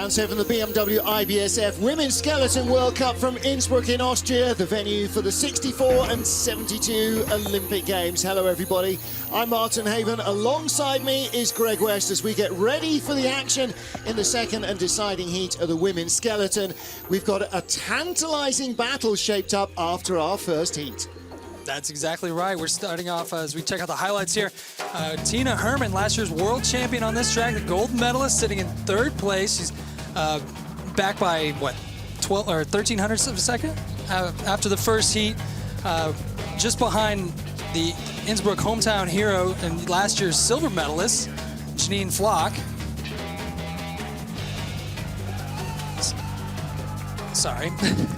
round 7 of the BMW IBSF Women's Skeleton World Cup from Innsbruck in Austria, the venue for the 64 and 72 Olympic Games. Hello everybody, I'm Martin Haven. Alongside me is Greg West as we get ready for the action in the second and deciding heat of the women's skeleton. We've got a tantalizing battle shaped up after our first heat. That's exactly right. We're starting off as we check out the highlights here. Tina Herman, last year's world champion on this track, the gold medalist, sitting in third place. She's back by, what, 12 or 1300ths of a second after the first heat, just behind the Innsbruck hometown hero and last year's silver medalist, Janine Flock. Sorry.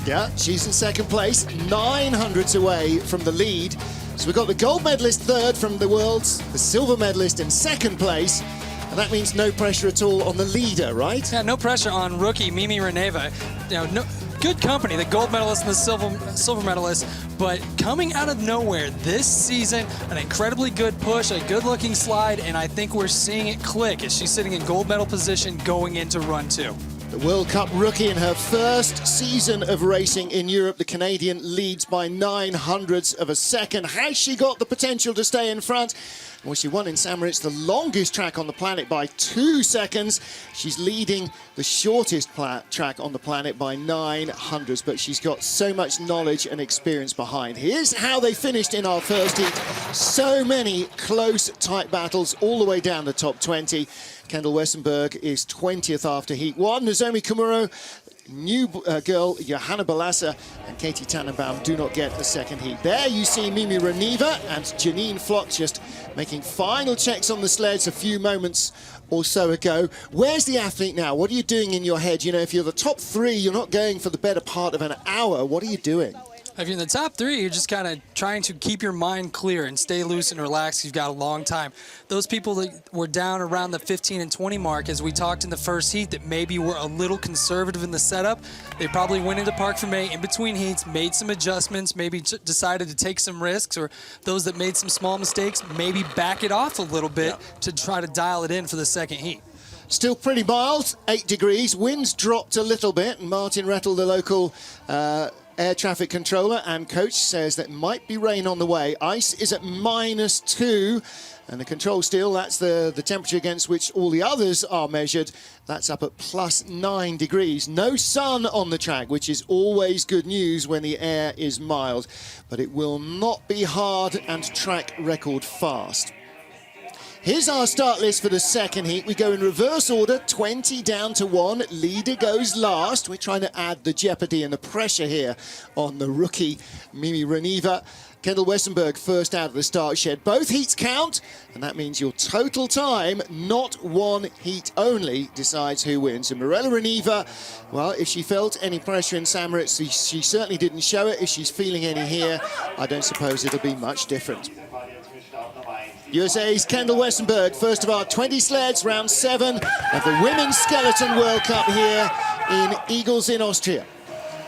Yeah, she's in second place, 900ths away from the lead. So we've got the gold medalist third from the worlds, the silver medalist in second place, and that means no pressure at all on the leader, right? Yeah, no pressure on rookie Mimi Reneva. You know, good company, the gold medalist and the silver medalist, but coming out of nowhere this season, an incredibly good push, a good-looking slide, and I think we're seeing it click as she's sitting in gold medal position going into run 2. The World Cup rookie in her first season of racing in Europe, the Canadian leads by 900ths of a second. Has she got the potential to stay in front? Well, she won in St. Moritz, the longest track on the planet, by 2 seconds. She's leading the shortest track on the planet by 900ths, but she's got so much knowledge and experience behind. Here's how they finished in our first heat. So many close, tight battles all the way down the top 20. Kendall Westenberg is 20th after heat 1. Nozomi Kumuro, new girl Johanna Balassa and Katie Tannenbaum do not get the second heat. There you see Mimi Reneva and Janine Flock just making final checks on the sleds a few moments or so ago. Where's the athlete now? What are you doing in your head? You know, if you're the top 3, you're not going for the better part of an hour. What are you doing? If you're in the top 3, you're just kind of trying to keep your mind clear and stay loose and relaxed. You've got a long time. Those people that were down around the 15 and 20 mark, as we talked in the first heat, that maybe were a little conservative in the setup, they probably went into Parc Fermé in between heats, made some adjustments, maybe decided to take some risks, or those that made some small mistakes, maybe back it off a little bit to try to dial it in for the second heat. Still pretty mild, 8 degrees. Winds dropped a little bit, and Martin Rettel, the local air traffic controller and coach, says that might be rain on the way. Ice is at -2, and the control steel, that's the temperature against which all the others are measured, that's up at +9 degrees. No sun on the track, which is always good news when the air is mild, but it will not be hard and track record fast. Here's our start list for the second heat. We go in reverse order, 20 down to 1. Leader goes last. We're trying to add the jeopardy and the pressure here on the rookie Mimi Reneva. Kendall Westenberg first out of the start shed. Both heats count, and that means your total time, not one heat only, decides who wins. And Mirella Reneva, well, if she felt any pressure in St. Moritz, she certainly didn't show it. If she's feeling any here, I don't suppose it'll be much different. USA's Kendall Westenberg, first of our 20 sleds, round 7 of the Women's Skeleton World Cup here in Igls in Austria.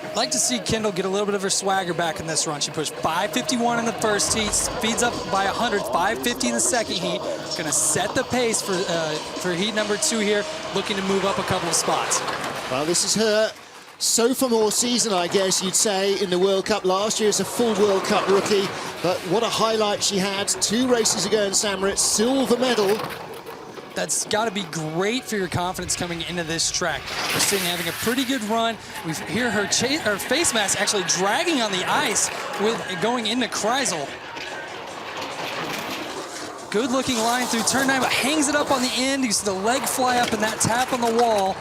I'd like to see Kendall get a little bit of her swagger back in this run. She pushed 5:51 in the first heat, speeds up by 100, 5:50 in the second heat. Going to set the pace for heat number 2 here, looking to move up a couple of spots. Well, this is her sophomore season, I guess you'd say, in the World Cup. Last year as a full World Cup rookie, but what a highlight she had 2 races ago in St. Moritz, silver medal. That's got to be great for your confidence coming into this track. We're sitting having a pretty good run. We hear her face mask actually dragging on the ice with going into Kreisel. Good looking line through turn 9, but hangs it up on the end. You see the leg fly up and that tap on the wall.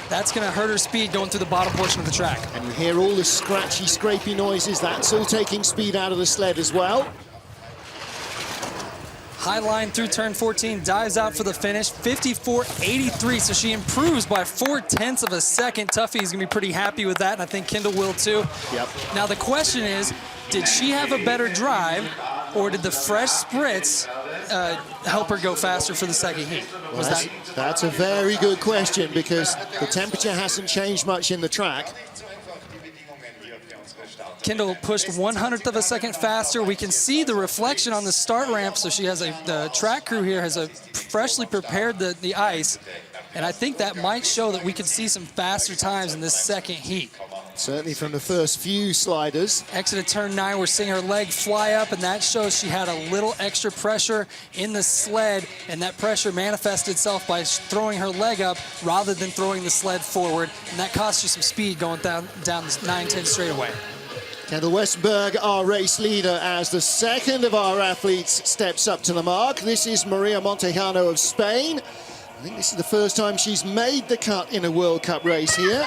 That's going to hurt her speed going through the bottom portion of the track. And you hear all the scratchy, scrapey noises. That's all taking speed out of the sled as well. High line through turn 14, dives out for the finish, 54.83, so she improves by 0.4 of a second. Tuffy's gonna be pretty happy with that, and I think Kendall will too. Yep. Now the question is, did she have a better drive, or did the fresh spritz help her go faster for the second heat? Well, that's a very good question, because the temperature hasn't changed much in the track. Kendall pushed 100th of a second faster. We can see the reflection on the start ramp, so she has the track crew here has freshly prepared the ice. And I think that might show that we could see some faster times in this second heat. Certainly from the first few sliders. Exit of turn 9, we're seeing her leg fly up, and that shows she had a little extra pressure in the sled, and that pressure manifested itself by throwing her leg up rather than throwing the sled forward, and that cost you some speed going down the 9-10 straightaway. Kendall Westenberg, our race leader, as the second of our athletes steps up to the mark. This is Maria Montejano of Spain. I think this is the first time she's made the cut in a World Cup race here.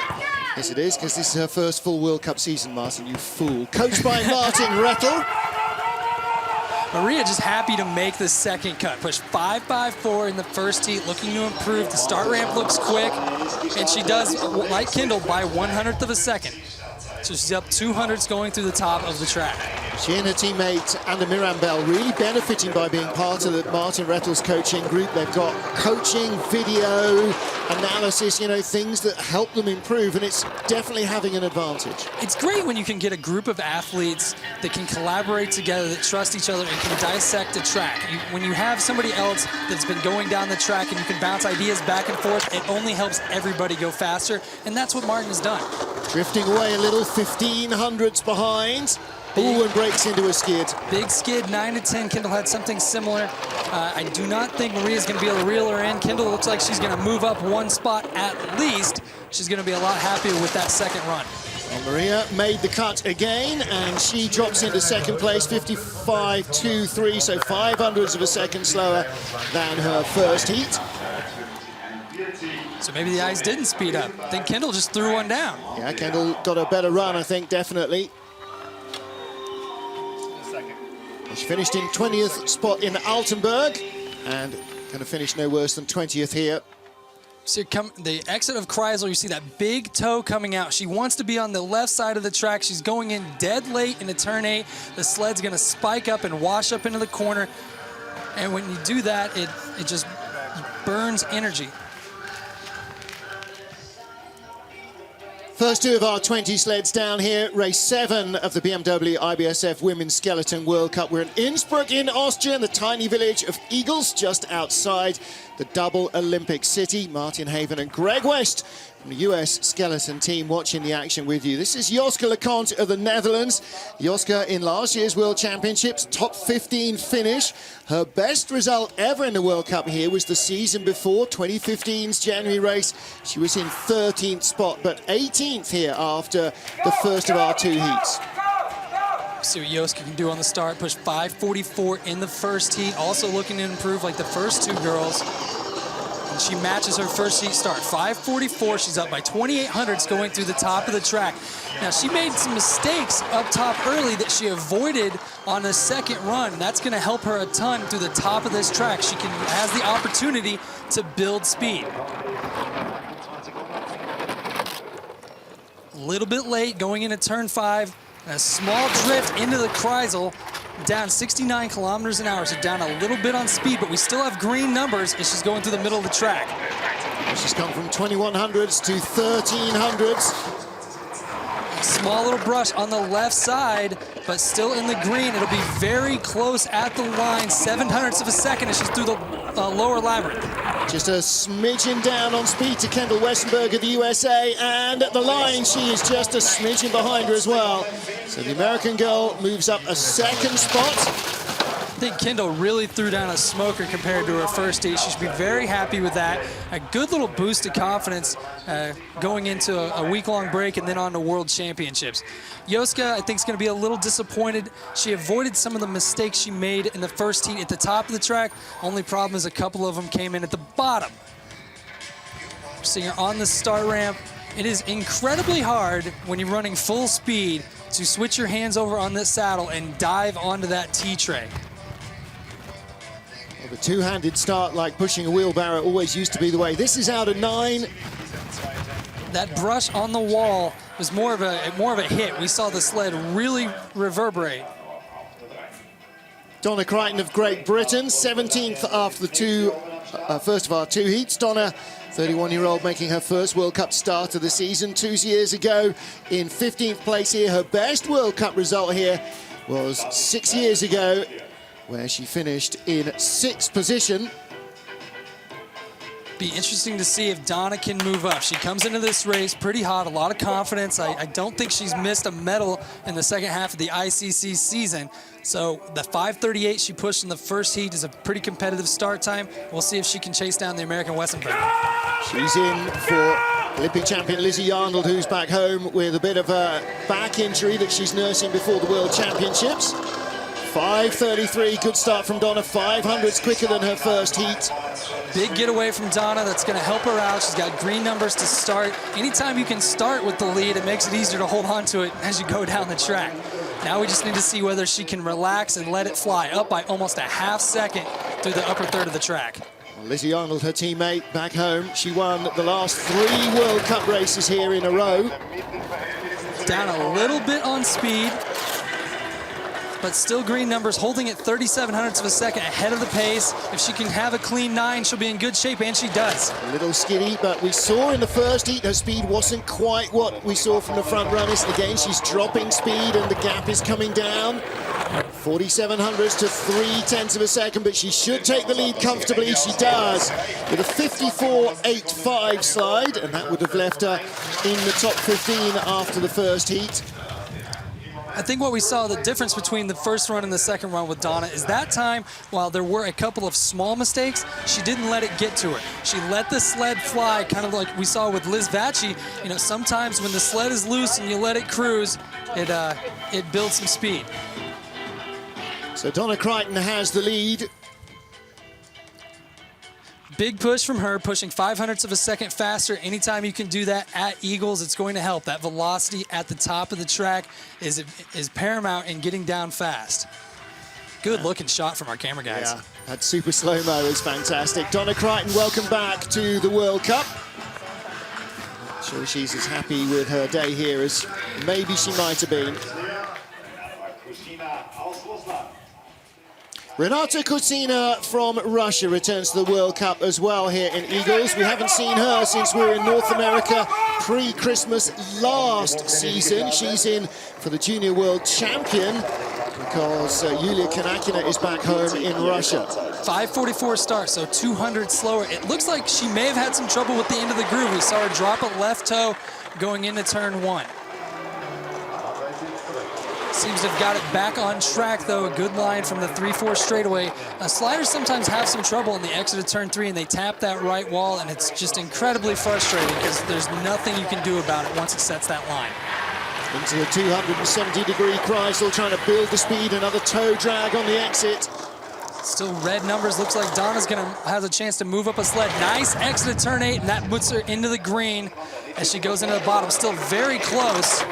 Yes, it is, because this is her first full World Cup season, Martin, you fool. Coached by Martin Rettel. Maria just happy to make the second cut. Pushed 5.54 in the first heat, looking to improve. The start ramp looks quick, and she does, like Kendall, by 1/100th of a second. So she's up 200s going through the top of the track. She and her teammate Anna Mirambel really benefiting by being part of the Martin Rettel's coaching group. They've got coaching, video, analysis, you know, things that help them improve, and it's definitely having an advantage. It's great when you can get a group of athletes that can collaborate together, that trust each other and can dissect a track. When you have somebody else that's been going down the track and you can bounce ideas back and forth, it only helps everybody go faster, and that's what Martin has done. Drifting away a little, 1500s behind. Ooh, and breaks into a skid. Big skid, 9-10. Kendall had something similar. I do not think Maria's going to be able to reel her in. Kendall looks like she's going to move up one spot at least. She's going to be a lot happier with that second run. Well, Maria made the cut again, and she drops into second place, 55.23, so 0.05 of a second slower than her first heat. So maybe the eyes didn't speed up. I think Kendall just threw one down. Yeah, Kendall got a better run, I think, definitely. She finished in 20th spot in Altenburg, and going to finish no worse than 20th here. So the exit of Kreisel, you see that big toe coming out. She wants to be on the left side of the track. She's going in dead late into turn 8. The sled's going to spike up and wash up into the corner. And when you do that, it just burns energy. First two of our 20 sleds down here, race 7 of the BMW IBSF Women's Skeleton World Cup. We're in Innsbruck in Austria, in the tiny village of Igls, just outside the double Olympic city. Martin Haven and Greg West from the US skeleton team watching the action with you. This is Joske Leconte of the Netherlands. Joske in last year's World Championships, top 15 finish. Her best result ever in the World Cup here was the season before, 2015's January race. She was in 13th spot, but 18th here after the first of our 2 heats. See what Joske can do on the start. Push 5.44 in the first heat. Also looking to improve like the first 2 girls. And she matches her first heat start. 5.44. She's up by 2,800s going through the top of the track. Now, she made some mistakes up top early that she avoided on the second run. That's going to help her a ton through the top of this track. She has the opportunity to build speed. A little bit late going into turn 5. A small drift into the Kreisel, down 69 kilometers an hour, so down a little bit on speed, but we still have green numbers as she's going through the middle of the track. She's come from 2100s to 1300s. A small little brush on the left side, but still in the green. It'll be very close at the line, 0.07 of a second as she's through the lower labyrinth. Just a smidgen down on speed to Kendall Westenberg of the USA, and at the line she is just a smidgen behind her as well. So the American girl moves up a second spot. I think Kendall really threw down a smoker compared to her first heat. She should be very happy with that. A good little boost of confidence going into a week-long break and then on to World Championships. Joske, I think, is going to be a little disappointed. She avoided some of the mistakes she made in the first heat at the top of the track. Only problem is a couple of them came in at the bottom. Seeing her on the start ramp. It is incredibly hard when you're running full speed to switch your hands over on this saddle and dive onto that T-tray. Well, the two-handed start, like pushing a wheelbarrow, always used to be the way. This is out of 9. That brush on the wall was more of a hit. We saw the sled really reverberate. Donna Crichton of Great Britain, 17th after the first of our 2 heats. Donna, 31-year-old, making her first World Cup start of the season 2 years ago in 15th place here. Her best World Cup result here was 6 years ago, where she finished in 6th position. Be interesting to see if Donna can move up. She comes into this race pretty hot, a lot of confidence. I don't think she's missed a medal in the second half of the ICC season. So the 5:38 she pushed in the first heat is a pretty competitive start time. We'll see if she can chase down the American Westenberg. She's in for Olympic champion Lizzie Arnold, who's back home with a bit of a back injury that she's nursing before the World Championships. 5:33, good start from Donna, 500s quicker than her first heat. Big getaway from Donna that's going to help her out. She's got green numbers to start. Anytime you can start with the lead, it makes it easier to hold on to it as you go down the track. Now we just need to see whether she can relax and let it fly, up by almost a half second through the upper third of the track. Well, Lizzie Arnold, her teammate, back home. She won the last 3 World Cup races here in a row. Down a little bit on speed, but still green numbers, holding at 3700ths of a second ahead of the pace. If she can have a clean 9, she'll be in good shape, and she does. A little skiddy, but we saw in the first heat her speed wasn't quite what we saw from the front runners. Again, she's dropping speed and the gap is coming down. 4700ths to 0.3 of a second, but she should take the lead comfortably. She does, with a 54.85 slide, and that would have left her in the top 15 after the first heat. I think what we saw, the difference between the first run and the second run with Donna, is that time, while there were a couple of small mistakes, she didn't let it get to her. She let the sled fly, kind of like we saw with Liz Vacci. You know, sometimes when the sled is loose and you let it cruise, it builds some speed. So Donna Crichton has the lead. Big push from her, pushing 500ths of a second faster. Anytime you can do that at Igls, it's going to help. That velocity at the top of the track is paramount in getting down fast. Good looking shot from our camera guys. Yeah, that super slow-mo is fantastic. Donna Crichton, welcome back to the World Cup. I'm sure she's as happy with her day here as maybe she might have been. Renata Kutsina from Russia returns to the World Cup as well here in Igls. We haven't seen her since we were in North America pre-Christmas last season. She's in for the Junior World Champion because Yulia Kanakina is back home in Russia. 5:44 start, so 200 slower. It looks like she may have had some trouble with the end of the groove. We saw her drop a left toe going into turn 1. Seems to have got it back on track, though. A good line from the 3-4 straightaway. Sliders sometimes have some trouble in the exit of turn 3, and they tap that right wall, and it's just incredibly frustrating because there's nothing you can do about it once it sets that line. Into the 270-degree Kreisel, trying to build the speed. Another toe drag on the exit. Still red numbers. Looks like Donna's going to have a chance to move up a sled. Nice exit of turn 8, and that puts her into the green as she goes into the bottom. Still very close.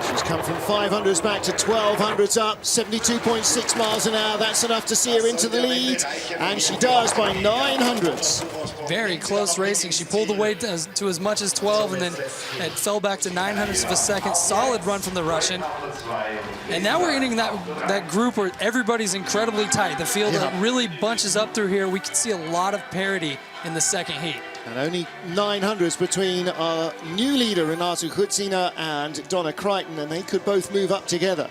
She's come from 500s back to 1200s up, 72.6 miles an hour. That's enough to see her into the lead, and she does by 900s. Very close racing. She pulled away to as much as 12, and then it fell back to 900ths of a second. Solid run from the Russian. And now we're getting that group where everybody's incredibly tight. The field really bunches up through here. We can see a lot of parity in the second heat. And only 900s between our new leader, Renata Kutsina, and Donna Crichton, and they could both move up together.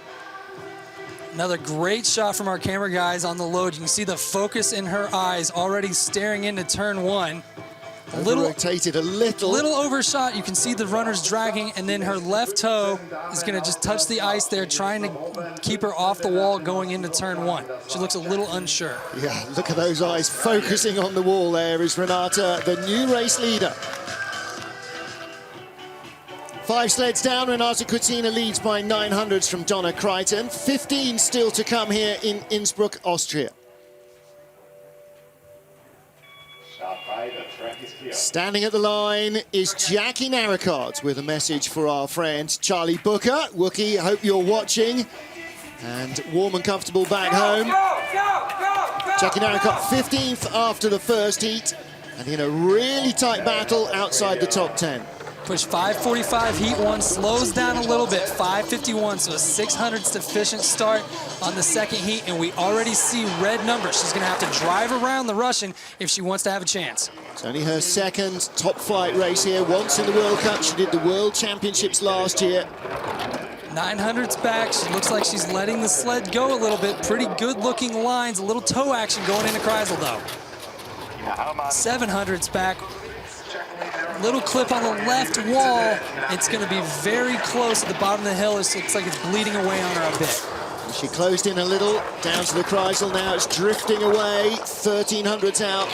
Another great shot from our camera guys on the load. You can see the focus in her eyes already staring into turn 1. Rotated a little overshot. You can see the runners dragging, and then her left toe is going to just touch the ice there, trying to keep her off the wall going into turn 1. She looks a little unsure. Yeah, look at those eyes focusing on the wall. There is Renata, the new race leader. 5 sleds down. Renata Kutsina leads by 900s from Donna Crichton. 15 still to come here in Innsbruck, Austria. Standing at the line is Jackie Narricott with a message for our friend Charlie Booker. Wookie, hope you're watching. And warm and comfortable back home. Jackie Narricott 15th after the first heat, and in a really tight battle outside the top 10. Push 5:45, heat 1, slows down a little bit, 5:51, so a 600ths efficient start on the second heat, and we already see red numbers. She's going to have to drive around the Russian if she wants to have a chance. It's only her second top flight race here, once in the World Cup. She did the World Championships last year. 900's back. She looks like she's letting the sled go a little bit. Pretty good looking lines, a little toe action going into Kreisel, though. 700s back. Little clip on the left wall. It's going to be very close at the bottom of the hill. It looks like it's bleeding away on her a bit. She closed in a little, down to the Kreisel now. It's drifting away, 1300s out.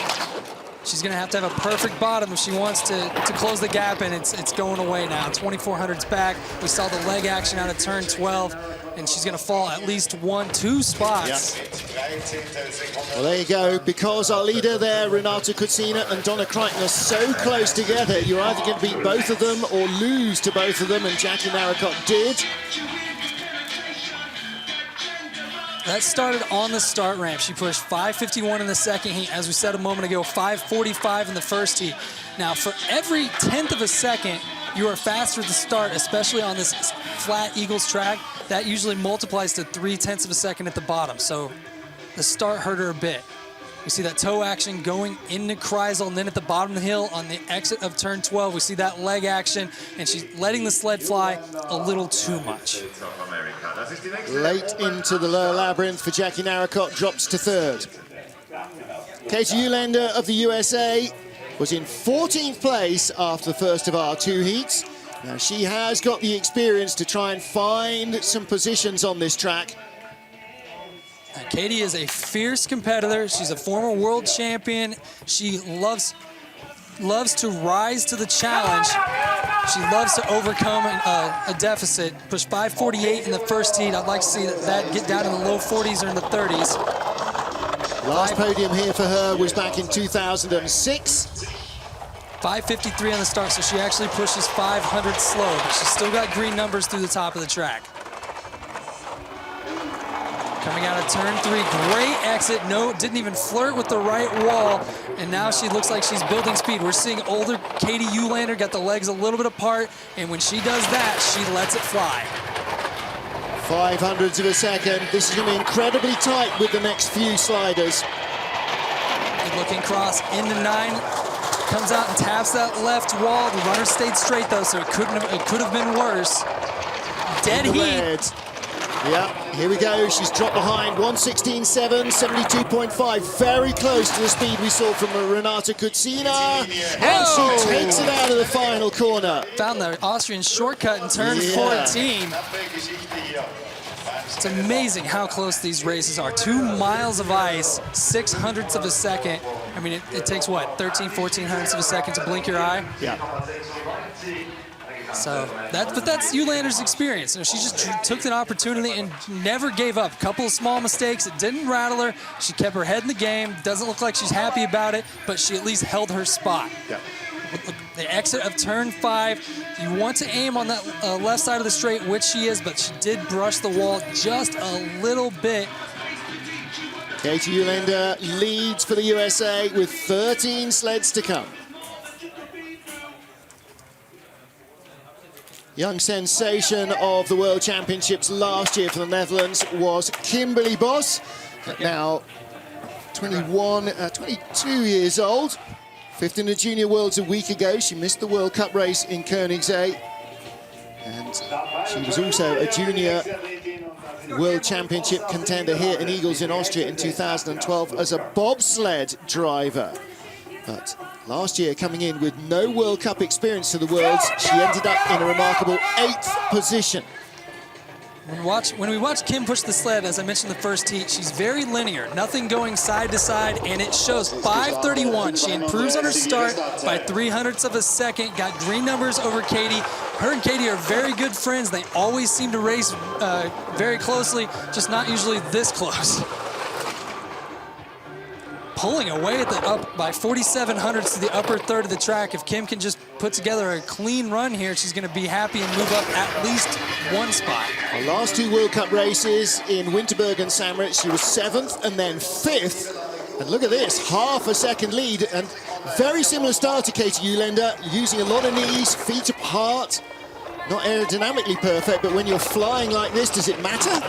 She's going to have a perfect bottom if she wants to close the gap, and it's going away now. 2400s back. We saw the leg action out of turn 12, and she's going to fall at least 1-2 spots. Well, there you go. Because our leader there, Renata Kutsina and Donna Crichton, are so close together, you're either going to beat both of them or lose to both of them, and Jackie Narracott did. That started on the start ramp. She pushed 5:51 in the second heat. As we said a moment ago, 5:45 in the first heat. Now, for every 1/10 of a second you are faster at the start, especially on this flat Igls track, that usually multiplies to 3/10 of a second at the bottom. So the start hurt her a bit. We see that toe action going into Kreisel, and then at the bottom of the hill on the exit of turn 12, we see that leg action, and she's letting the sled fly a little too much. Late into the lower labyrinth for Jackie Narracott, drops to third. Katie Uhlaender of the USA was in 14th place after the first of our 2 heats. Now she has got the experience to try and find some positions on this track. Katie is a fierce competitor. She's a former world champion. She loves to rise to the challenge. She loves to overcome a deficit. Push 5:48 in the first heat. I'd like to see that get down in the low 40s or in the 30s. Last podium here for her was back in 2006. 5:53 on the start, so she actually pushes 500 slow, but she's still got green numbers through the top of the track. Coming out of turn 3, great exit. No, didn't even flirt with the right wall. And now she looks like she's building speed. We're seeing older Katie Uhlaender got the legs a little bit apart. And when she does that, she lets it fly. 500ths of a second. This is going to be incredibly tight with the next few sliders. Good looking cross into 9. Comes out and taps that left wall. The runner stayed straight though, so it could have been worse. Dead heat. Yeah, here we go. She's dropped behind 1:16.7, 72.5. Very close to the speed we saw from Renata Kutsina. And she takes it out of the final corner. Found the Austrian shortcut in turn 14. It's amazing how close these races are. 2 miles of ice, 600ths of a second. I mean, it takes what, 1400ths of a second to blink your eye? Yeah. So that's Uhlaender's experience. You know, she just took an opportunity and never gave up. A couple of small mistakes. It didn't rattle her. She kept her head in the game. Doesn't look like she's happy about it, but she at least held her spot. Yeah. The exit of turn 5, you want to aim on that left side of the straight, which she is, but she did brush the wall just a little bit. Katie Uhlaender leads for the USA with 13 sleds to come. Young sensation of the World Championships last year for the Netherlands was Kimberly Bos, now 22 years old. 5th in the Junior Worlds a week ago. She missed the World Cup race in Koenigsegg. And she was also a Junior World Championship contender here in Igls in Austria in 2012 as a bobsled driver. But last year, coming in with no World Cup experience to the Worlds, she ended up in a remarkable 8th position. When we watch Kim push the sled, as I mentioned in the first heat, she's very linear, nothing going side to side, and it shows 5:31. She improves on her start by 300ths of a second, got green numbers over Katie. Her and Katie are very good friends. They always seem to race very closely, just not usually this close. Pulling away at the up by 4,700ths to the upper third of the track. If Kim can just put together a clean run here, she's going to be happy and move up at least 1 spot. Our last 2 World Cup races in Winterberg and Samrit, she was 7th and then 5th. And look at this, half a second lead, and very similar start to Katie Uhlaender, using a lot of knees, feet apart. Not aerodynamically perfect, but when you're flying like this, does it matter?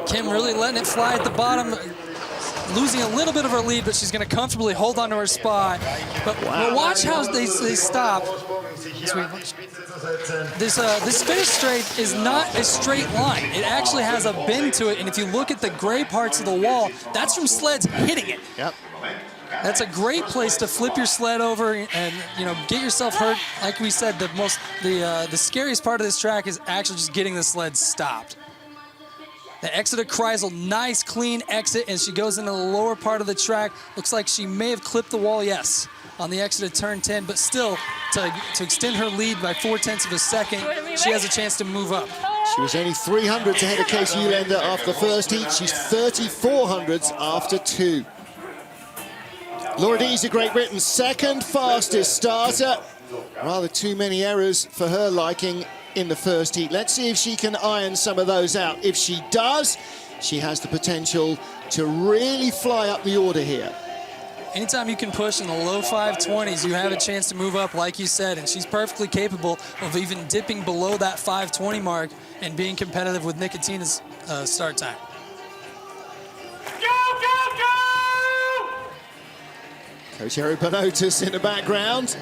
Kim really letting it fly at the bottom. losing a little bit of her lead, but she's going to comfortably hold on to her spot. But watch how they stop. This finish straight is not a straight line. It actually has a bend to it, and if you look at the gray parts of the wall, that's from sleds hitting it. Yep. That's a great place to flip your sled over and get yourself hurt. Like we said, the scariest part of this track is actually just getting the sled stopped. The exit of Kreisel, nice clean exit, and she goes into the lower part of the track. Looks like she may have clipped the wall, yes, on the exit of turn 10, but still, to extend her lead by 0.4 of a second, she has a chance to move up. She was only 300s ahead of Casey Ulender after the first heat. She's 3400s after 2. Laura Dees of Great Britain, second fastest starter. Rather too many errors for her liking in the first heat. Let's see if she can iron some of those out. If she does, she has the potential to really fly up the order here. Anytime you can push in the low 520s, you have a chance to move up, like you said, and she's perfectly capable of even dipping below that 520 mark and being competitive with Nicotina's start time. Coach Eric Bonotis in the background.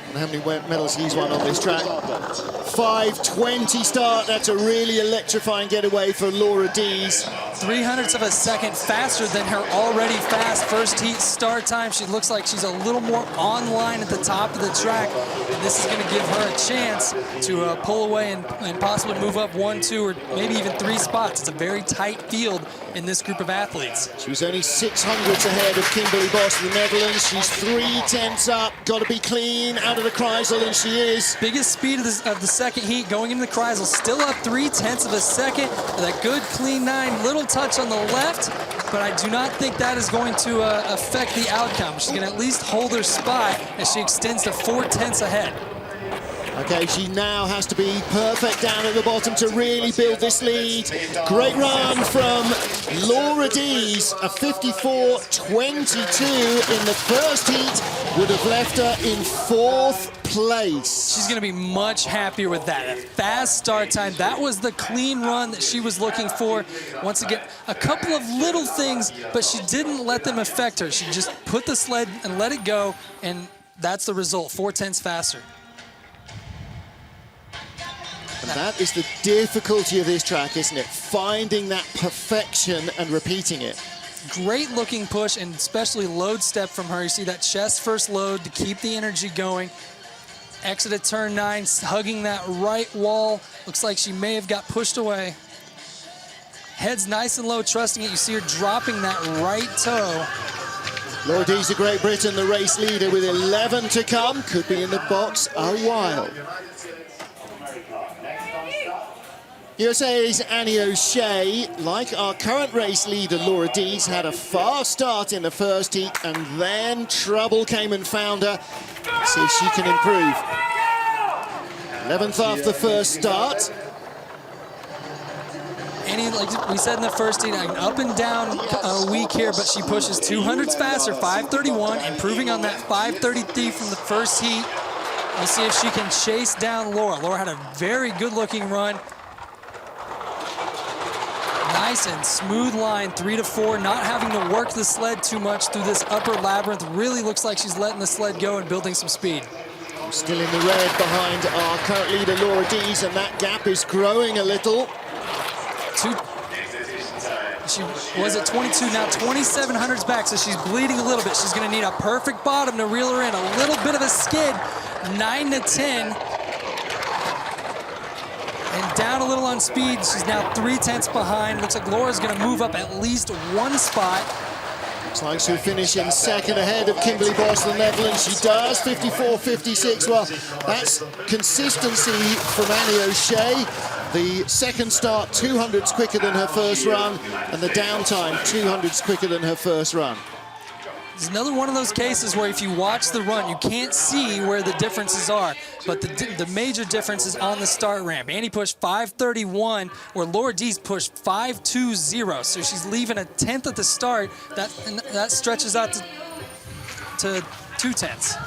And how many medals he's won on this track. 5:20 start. That's a really electrifying getaway for Laura Dees. 0.03 of a second faster than her already fast first heat start time. She looks like she's a little more online at the top of the track. And this is going to give her a chance to pull away and possibly move up 1, 2, or maybe even 3 spots. It's a very tight field in this group of athletes. She was only 600s ahead of Kimberly Boss of the Netherlands. She's 3/10 up. Got to be clean out of the Kreisel, and she is. Biggest speed of the second heat going into the Kreisel. Still up 0.3 of a second with a good clean 9. Little touch on the left, but I do not think that is going to affect the outcome. She's going to at least hold her spot as she extends to 0.4 ahead. Okay, she now has to be perfect down at the bottom to really build this lead. Great run from Laura Dees, a 54.22 in the first heat, would have left her in 4th place. She's going to be much happier with that. A fast start time. That was the clean run that she was looking for. Once again, a couple of little things, but she didn't let them affect her. She just put the sled and let it go, and that's the result, 0.4 faster. And that is the difficulty of this track, isn't it? Finding that perfection and repeating it. Great looking push, and especially load step from her. You see that chest first load to keep the energy going. Exit at turn 9, hugging that right wall. Looks like she may have got pushed away. Head's nice and low, trusting it. You see her dropping that right toe. Laura Dees of Great Britain, the race leader, with 11 to come. Could be in the box a while. USA's Annie O'Shea, like our current race leader Laura Dees, had a fast start in the first heat, and then trouble came and found her. Let's see if she can improve. 11th after the first start. Annie, like we said in the first heat, an up and down week here, but she pushes 200s faster, 5:31, improving on that 5:33 from the first heat. We'll see if she can chase down Laura. Laura had a very good-looking run. Nice and smooth line, 3 to 4, not having to work the sled too much through this upper labyrinth. Really looks like she's letting the sled go and building some speed. Still in the red behind our current leader Laura Dees, and that gap is growing a little. She was at 22, now 2,700s back, so she's bleeding a little bit. She's going to need a perfect bottom to reel her in. A little bit of a skid, 9 to 10. And down a little on speed. She's now 0.3 behind. Looks like Laura's going to move up at least 1 spot. Looks like she'll finish in second ahead of Kimberly Boss of the Netherlands. She does, 54.56. Well, that's consistency from Annie O'Shea. The second start, 200s quicker than her first run, and the downtime, 200s quicker than her first run. It's another one of those cases where if you watch the run, you can't see where the differences are, but the major difference is on the start ramp. Annie pushed 5:31, where Laura Dees pushed 5:20, so she's leaving a 10th at the start. That stretches out to 2/10.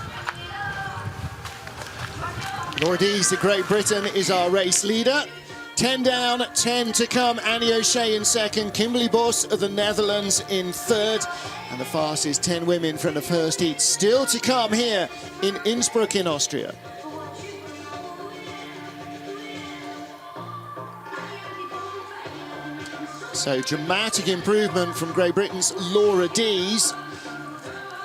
Laura Dees of Great Britain is our race leader. 10 down, 10 to come. Annie O'Shea in second, Kimberly Boss of the Netherlands in third, and the fastest 10 women from the first heat still to come here in Innsbruck in Austria. So dramatic improvement from Great Britain's Laura Dees.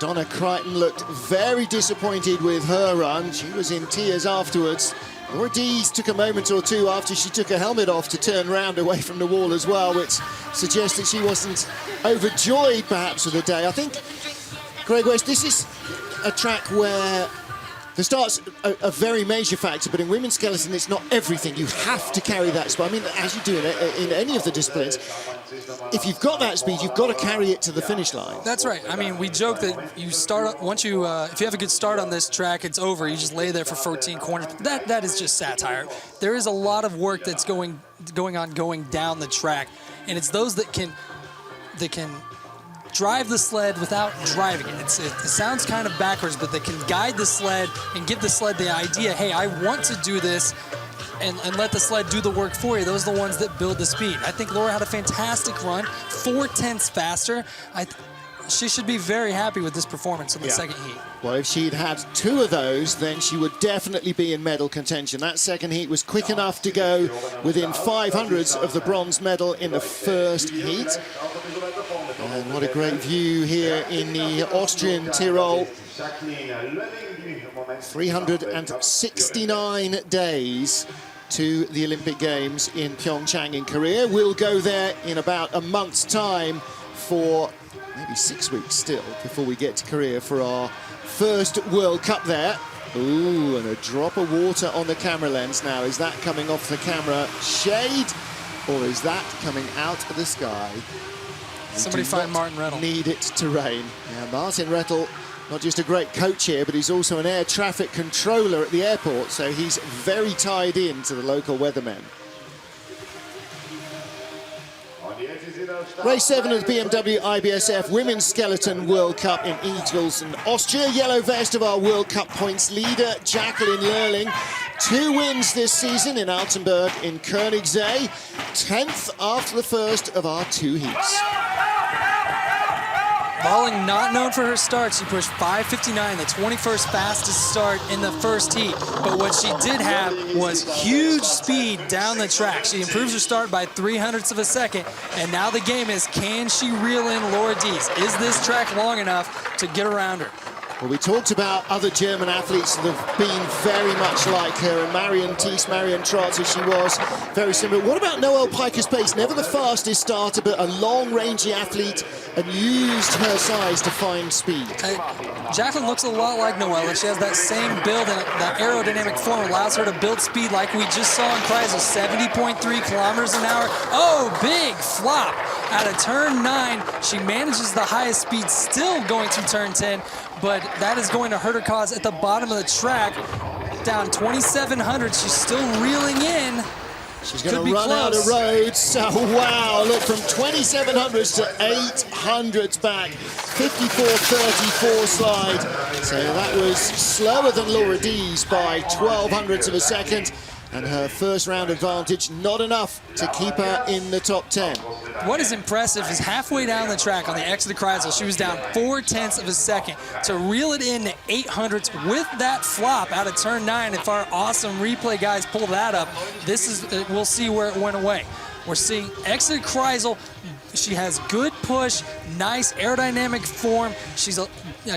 Donna Crichton looked very disappointed with her run. She was in tears afterwards. Laura Dees took a moment or two after she took her helmet off to turn round away from the wall as well, which suggests that she wasn't overjoyed perhaps with the day. I think, Craig West, this is a track where the start's a very major factor, but in women's skeleton, it's not everything. You have to carry that speed. I mean, as you do in any of the disciplines, if you've got that speed, you've got to carry it to the finish line. That's right. I mean, we joke that you start once you, if you have a good start on this track, it's over. You just lay there for 14 corners. That is just satire. There is a lot of work that's going down the track, and it's those that can drive the sled without driving it. It sounds kind of backwards, but they can guide the sled and give the sled the idea, hey, I want to do this, and let the sled do the work for you. Those are the ones that build the speed. I think Laura had a fantastic run, 4/10 faster. She should be very happy with this performance in the second heat. Well, if she'd had 2 of those, then she would definitely be in medal contention. That second heat was quick enough to go within 500ths of the bronze medal in the first heat. And what a great view here in the Austrian Tyrol. 369 days to the Olympic Games in Pyeongchang in Korea. We'll go there in about a month's time for maybe 6 weeks still before we get to Korea for our first World Cup there. Ooh, and a drop of water on the camera lens now. Is that coming off the camera shade, or is that coming out of the sky? Somebody find Martin Rettel. Need it to rain. Yeah, Martin Rettel, not just a great coach here, but he's also an air traffic controller at the airport, so he's very tied in to the local weathermen. Race 7 of the BMW IBSF Women's Skeleton World Cup in Igls in Austria. Yellow vest of our World Cup points leader, Jacqueline Lurling. 2 wins this season in Altenburg in Koenigsee. 10th after the first of our 2 heats. Balling not known for her start. She pushed 5:59, the 21st fastest start in the first heat. But what she did have was huge speed down the track. She improves her start by 300ths of a second. And now the game is, can she reel in Laura Dees? Is this track long enough to get around her? Well, we talked about other German athletes that have been very much like her, and Marion Thies, Marion Trotz, as she was, very similar. What about Noelle Piker-Space? Never the fastest starter, but a long-rangey athlete, and used her size to find speed. Jacqueline looks a lot like Noelle, and she has that same build, and that aerodynamic form allows her to build speed like we just saw in Kreisel, 70.3 kilometers an hour. Oh, big flop out of turn 9. She manages the highest speed still going through turn 10, but that is going to hurt her cause at the bottom of the track. Down 2,700, she's still reeling in. She's going to run out of roads. So, wow, look, from 2,700s to 800s back. 54.34 slide. So that was slower than Laura Dees by 1,200ths of a second. And her first round advantage, not enough to keep her in the top 10. What is impressive is halfway down the track on the exit of Kreisel, she was down 4/10 of a second to reel it in to 800ths with that flop out of turn 9. If our awesome replay guys pull that up, we'll see where it went away. We're seeing exit Kreisel. She has good push, nice aerodynamic form. She's a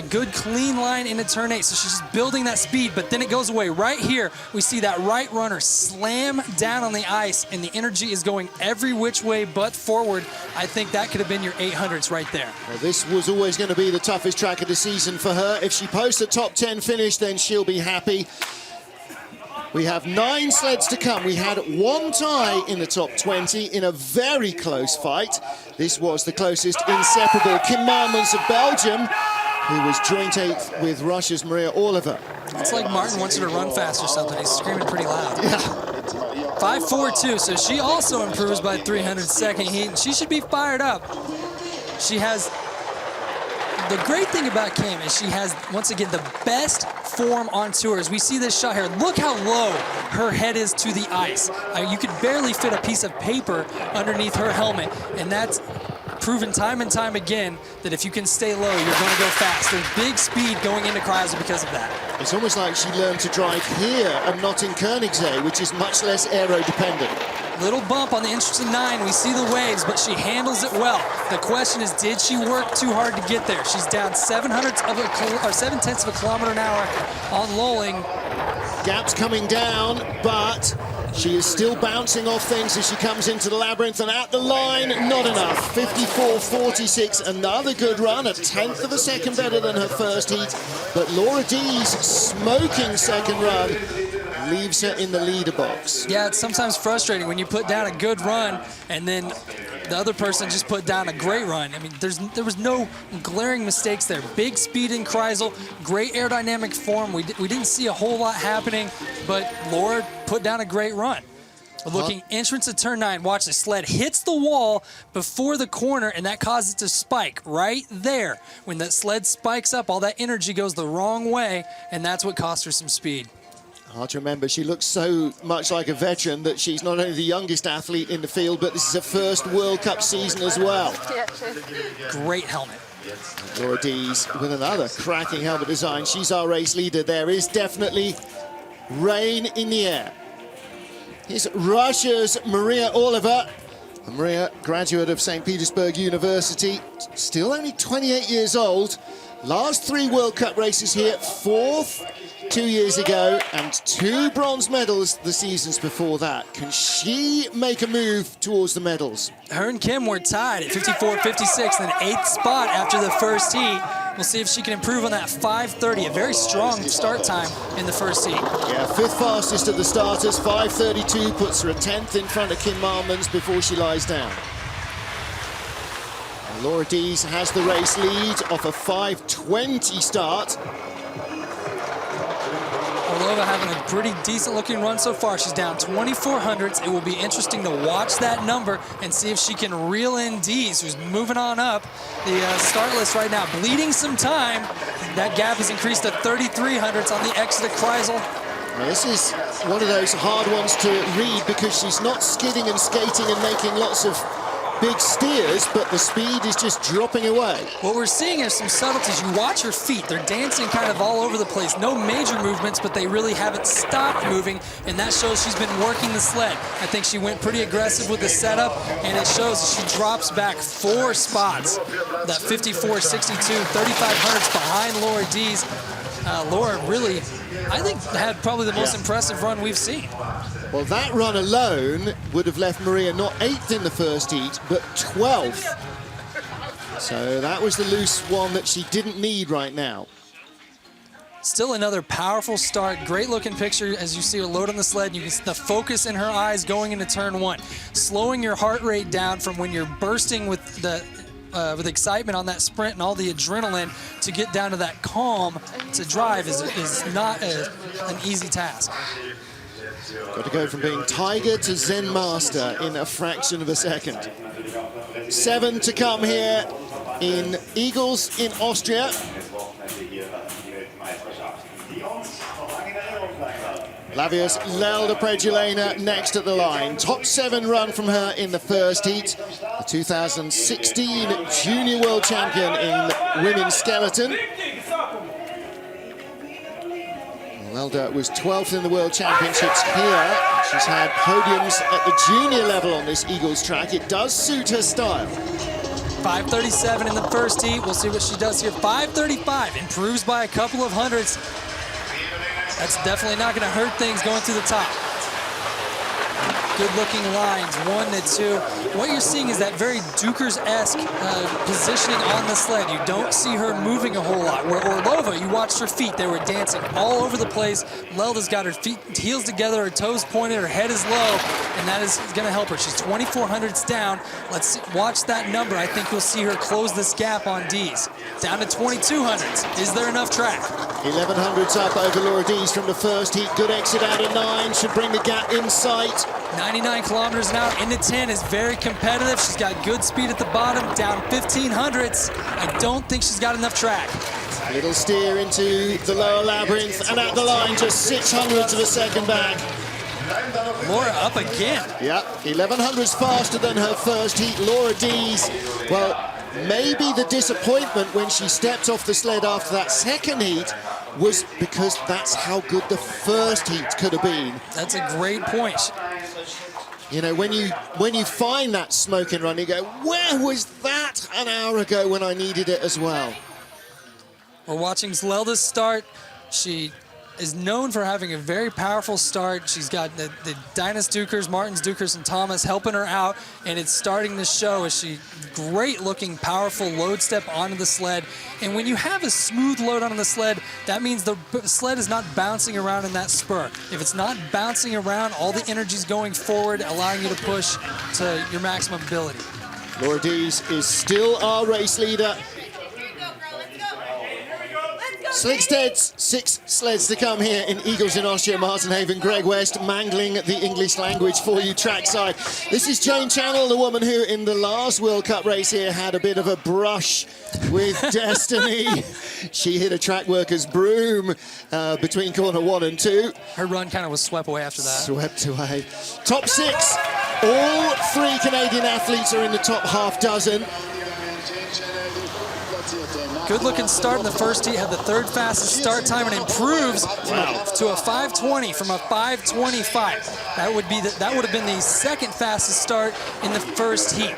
good clean line into turn 8, so she's just building that speed, but then it goes away. Right here, we see that right runner slam down on the ice, and the energy is going every which way but forward. I think that could have been your 800s right there. Well, this was always going to be the toughest track of the season for her. If she posts a top 10 finish, then she'll be happy. We have 9 sleds to come. We had 1 tie in the top 20 in a very close fight. This was the closest inseparable. Kim Marmans of Belgium, who was joint 8th with Russia's Maria Orlova. It's like Martin wants her to run fast or something. He's screaming pretty loud. Yeah. 5.42, so she also improves by 300 second heat. She should be fired up. She has The great thing about Kim is she has, once again, the best form on tour. As we see this shot here, look how low her head is to the ice. You could barely fit a piece of paper underneath her helmet, and that's proven time and time again that if you can stay low, you're going to go fast. There's big speed going into Kreisel because of that. It's almost like she learned to drive here and not in Koenigsee, which is much less aero-dependent. Little bump on the entrance to 9. We see the waves, but she handles it well. The question is, did she work too hard to get there? She's down 7/10 of a kilometer an hour on lulling. Gap's coming down, but she is still bouncing off things as she comes into the labyrinth, and at the line, not enough. 54.46, another good run, a 1/10 of a second better than her first heat. But Laura D's smoking second run leaves her in the leader box. Yeah, it's sometimes frustrating when you put down a good run and then the other person just put down a great run. I mean, there was no glaring mistakes there. Big speed in Kreisel, great aerodynamic form. We didn't see a whole lot happening, but Laura put down a great run. Looking entrance to turn 9, watch the sled hits the wall before the corner, and that causes it to spike right there. When that sled spikes up, all that energy goes the wrong way, and that's what cost her some speed. Hard to remember, she looks so much like a veteran that she's not only the youngest athlete in the field, but this is her first World Cup season as well. Great helmet. Laura Dees with another cracking helmet design. She's our race leader. There is definitely rain in the air. Here's Russia's Maria Oliver. Maria, graduate of St. Petersburg University, still only 28 years old. Last 3 World Cup races here, 4th 2 years ago, and 2 bronze medals the seasons before that. Can she make a move towards the medals? Her and Kim were tied at 54.56, and an 8th spot after the first heat. We'll see if she can improve on that 5:30, a very strong start time in the first heat. Yeah, 5th fastest of the starters, 5:32, puts her a 10th in front of Kim Marmans before she lies down. And Laura Dees has the race lead off a 5:20 start. Orlova having a pretty decent looking run so far. She's down 24 hundredths. It will be interesting to watch that number and see if she can reel in Dees, who's moving on up the start list right now, bleeding some time. That gap has increased to 33 hundredths on the exit of Kreisel. Now, this is one of those hard ones to read because she's not skidding and skating and making lots of big steers, but the speed is just dropping away. What we're seeing is some subtleties. You watch her feet. They're dancing kind of all over the place. No major movements, but they really haven't stopped moving, and that shows she's been working the sled. I think she went pretty aggressive with the setup, and it shows she drops back 4 spots. That 54.62, 35 hundredths behind Laura Dees. Laura really, I think, had probably the most impressive run we've seen. Well, that run alone would have left Maria not 8th in the first heat, but 12th. So that was the loose one that she didn't need right now. Still another powerful start. Great looking picture as you see her load on the sled. You can see the focus in her eyes going into turn 1. Slowing your heart rate down from when you're bursting with excitement on that sprint and all the adrenaline to get down to that calm to drive is not an easy task. Got to go from being tiger to Zen master in a fraction of a second. 7 to come here in Igls in Austria. Lavius Lelda Predulena next at the line. Top 7 run from her in the first heat. The 2016 Junior World Champion in women's skeleton. Lelda was 12th in the World Championships here. She's had podiums at the junior level on this Igls track. It does suit her style. 5:37 in the first heat. We'll see what she does here. 5:35, improves by a couple of hundredths. That's definitely not going to hurt things going through the top. Good looking lines, 1 to 2. What you're seeing is that very Dukers-esque positioning on the sled. You don't see her moving a whole lot. Where Orlova, you watched her feet. They were dancing all over the place. Lelda's got her feet, heels together, her toes pointed, her head is low, and that is going to help her. She's 24 hundredths down. Let's watch that number. I think you'll see her close this gap on D's. Down to 22 hundredths. Is there enough track? 1100s up over Laura Dees from the first heat. Good exit out of 9, should bring the gap in sight. 99 kilometers an hour into 10 is very competitive. She's got good speed at the bottom, down 1500s. I don't think she's got enough track. Little steer into the lower labyrinth, and at the line, just 600ths of a second back. Laura up again. Yep, 1100s faster than her first heat. Laura Dees, well, maybe the disappointment when she stepped off the sled after that second heat was because that's how good the first heat could have been. That's a great point. You know, when you find that smoking run, you go, where was that an hour ago when I needed it as well? We're watching Zlelda's start. She is known for having a very powerful start. She's got the Dinus Dukers, Martins Dukers, and Thomas helping her out, and it's starting to show as she great-looking, powerful load step onto the sled. And when you have a smooth load onto the sled, that means the sled is not bouncing around in that spur. If it's not bouncing around, all the energy's going forward, allowing you to push to your maximum ability. Laura Dees is still our race leader. 6 sleds to come here in Igls in Austria. Martin Haven, Greg West mangling the English language for you trackside. This is Jane Channel, the woman who in the last World Cup race here had a bit of a brush with destiny. She hit a track worker's broom between corner 1 and 2. Her run kind of was swept away after that. Swept away. Top 6. All 3 Canadian athletes are in the top half dozen. Good looking start in the first heat, had the 3rd fastest start time and improves to a 5:20 from a 5:25. That would have been the 2nd fastest start in the first heat.